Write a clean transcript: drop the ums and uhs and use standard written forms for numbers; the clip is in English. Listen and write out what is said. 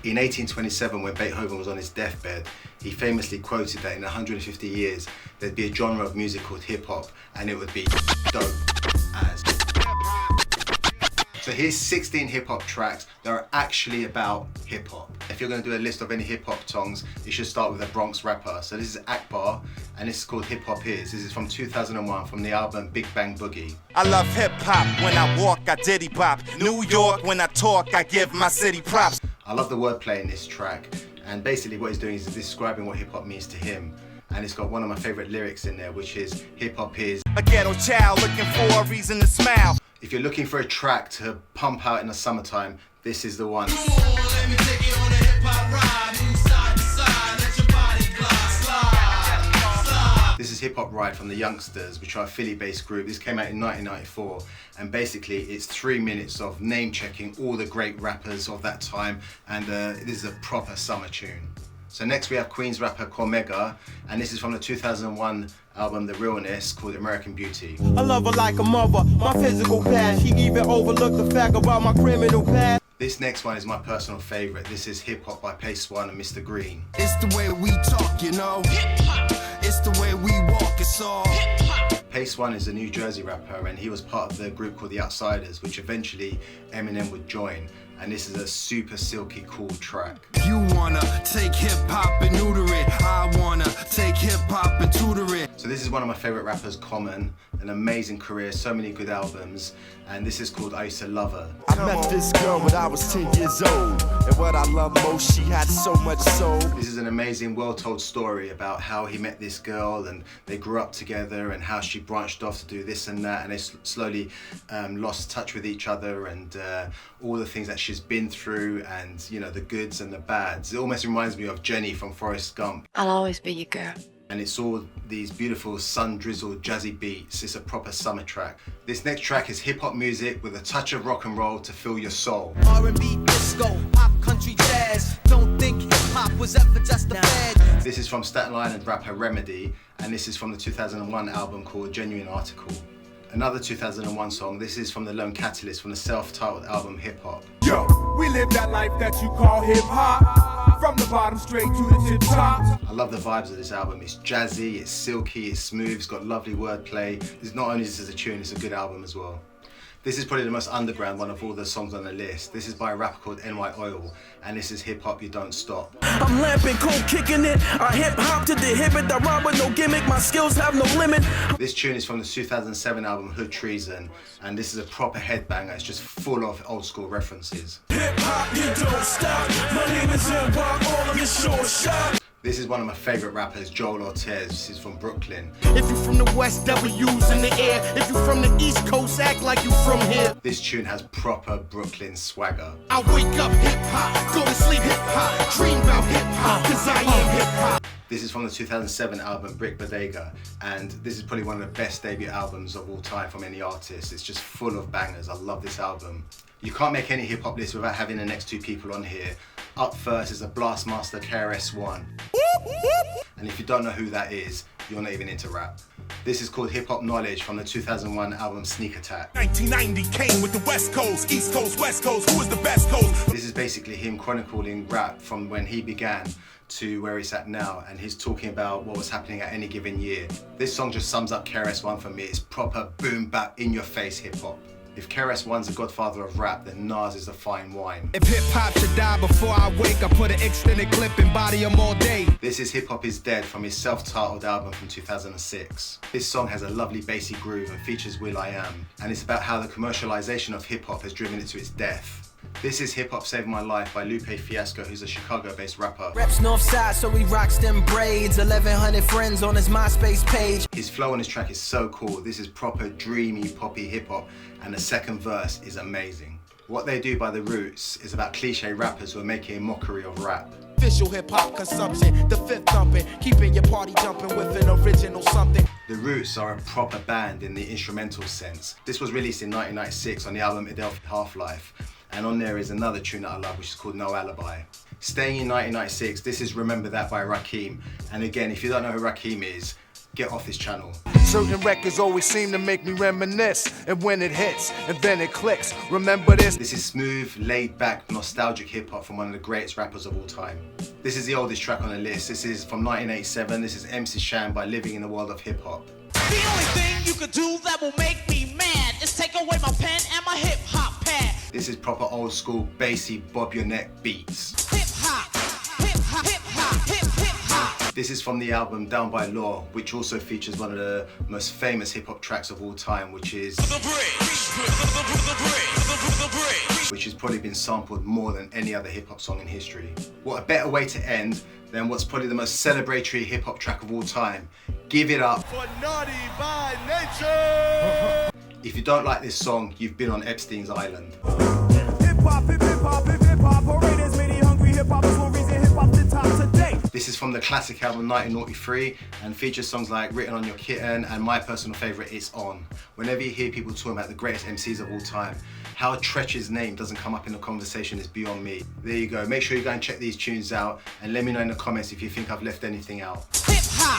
In 1827, when Beethoven was on his deathbed, he famously quoted that in 150 years, there'd be a genre of music called hip-hop, and it would be dope as. So here's 16 hip-hop tracks that are actually about hip-hop. If you're going to do a list of any hip-hop songs, you should start with a Bronx rapper. So this is Akbar, and this is called Hip Hop Is. This is from 2001, from the album Big Bang Boogie. I love hip-hop. When I walk, I diddy bop. New York, when I talk, I give my city props. I love the wordplay in this track, and basically what he's doing is describing what hip-hop means to him. And it's got one of my favorite lyrics in there, which is, hip hop is a ghetto child looking for a reason to smile. If you're looking for a track to pump out in the summertime, this is the one. This is Hip Hop Ride from the Youngsters, which are a Philly-based group. This came out in 1994, and basically it's 3 minutes of name-checking all the great rappers of that time, and this is a proper summer tune. So next we have Queens rapper Cormega, and this is from the 2001 album The Realness, called American Beauty. I love her like a mother, my physical past. She even overlooked the fact about my criminal past. This next one is my personal favorite. This is Hip Hop by Pace One and Mr. Green. It's the way we talk, you know. Hip-hop. It's the way we walk, it's all hip-hop. Pace One is a New Jersey rapper, and he was part of the group called The Outsiders, which eventually Eminem would join. And this is a super silky cool track. You wanna take hip-hop and neuter it. I wanna take hip-hop and tutor it. So this is one of my favorite rappers, Common. An amazing career, so many good albums. And this is called I Used to Love Her. I met this girl when I was 10 years old. And what I love most, she had so much soul. This is an amazing, well-told story about how he met this girl and they grew up together, and how she branched off to do this and that, and they slowly lost touch with each other, and all the things that she's been through, and you know, the goods and the bads. It almost reminds me of Jenny from Forrest Gump. I'll always be your girl. And it's all these beautiful sun-drizzled jazzy beats. It's a proper summer track. This next track is hip-hop music with a touch of rock and roll to fill your soul. R&B, disco, pop, country, jazz. Don't think hip-hop was ever just a fad. This is from Staten Island rapper Remedy, and this is from the 2001 album called Genuine Article. Another 2001 song, this is from the Lone Catalyst from the self-titled album Hip Hop. Yo, we live that life that you call hip hop, from the bottom straight to the tip top. I love the vibes of this album. It's jazzy, it's silky, it's smooth, it's got lovely wordplay. It's not only just as a tune, it's a good album as well. This is probably the most underground one of all the songs on the list. This is by a rapper called NY Oil, and this is Hip Hop You Don't Stop. I'm lamping, cool, kicking it. I hip hop to the hip, I rhyme with no gimmick. My skills have no limit. This tune is from the 2007 album Hood Treason, and this is a proper headbanger. It's just full of old school references. Hip hop, you don't stop. My name is NY, all of your short shot. This is one of my favorite rappers, Joel Ortez. This is from Brooklyn. If you from the West, W's in the air. If you from the East Coast, act like you from here. This tune has proper Brooklyn swagger. I wake up hip hop, go to sleep hip hop, dream about hip hop, cause I am hip hop. This is from the 2007 album Brick Bodega, and this is probably one of the best debut albums of all time from any artist. It's just full of bangers. I love this album. You can't make any hip hop list without having the next two people on here. Up first is the Blastmaster KRS-One. And if you don't know who that is, you're not even into rap. This is called Hip Hop Knowledge from the 2001 album Sneak Attack. 1990 came with the West Coast, East Coast, West Coast. Who was the best coast? This is basically him chronicling rap from when he began to where he's at now, and he's talking about what was happening at any given year. This song just sums up KRS-One for me. It's proper boom bap in your face hip hop. If KRS-One's the godfather of rap, then Nas is the fine wine. If hip-hop should die before I wake, I put an extended clip and body him all day. This is Hip Hop Is Dead from his self-titled album from 2006. This song has a lovely bassy groove and features will.i.am, and it's about how the commercialization of hip-hop has driven it to its death. This is Hip Hop Saved My Life by Lupe Fiasco, who's a Chicago-based rapper. Reps Northside, so he rocks them braids. 1,100 friends on his MySpace page. His flow on this track is so cool. This is proper dreamy, poppy hip-hop, and the second verse is amazing. What They Do by The Roots is about cliche rappers who are making a mockery of rap. Official hip-hop consumption, the fifth thumping, keeping your party jumping with an original something. The Roots are a proper band in the instrumental sense. This was released in 1996 on the album Adelphi Half-Life. And on there is another tune that I love, which is called No Alibi. Staying in 1996, this is Remember That by Rakim. And again, if you don't know who Rakim is, get off his channel. Certain records always seem to make me reminisce. And when it hits, and then it clicks. Remember this? This is smooth, laid back, nostalgic hip hop from one of the greatest rappers of all time. This is the oldest track on the list. This is from 1987. This is MC Shan by Living in the World of Hip Hop. The only thing you could do that will make me mad is take away my pen and my hip hop pad. This is proper old school, bassy, bob your neck beats. Hip hop, hip hop, hip hop, hip hop. This is from the album Down by Law, which also features one of the most famous hip hop tracks of all time, which has probably been sampled more than any other hip hop song in history. What a better way to end than what's probably the most celebratory hip hop track of all time. Give it up For Naughty by Nature. If you don't like this song, you've been on Epstein's Island. Hip hop, hip hop, hip hop. Parade as many hungry hip hoppers will reason hip hop to top today. This is from the classic album 1903 and features songs like Written on Your Kitten and my personal favourite, It's On. Whenever you hear people talking about the greatest MCs of all time, how Treach's name doesn't come up in the conversation is beyond me. There you go. Make sure you go and check these tunes out and let me know in the comments if you think I've left anything out. Hip hop.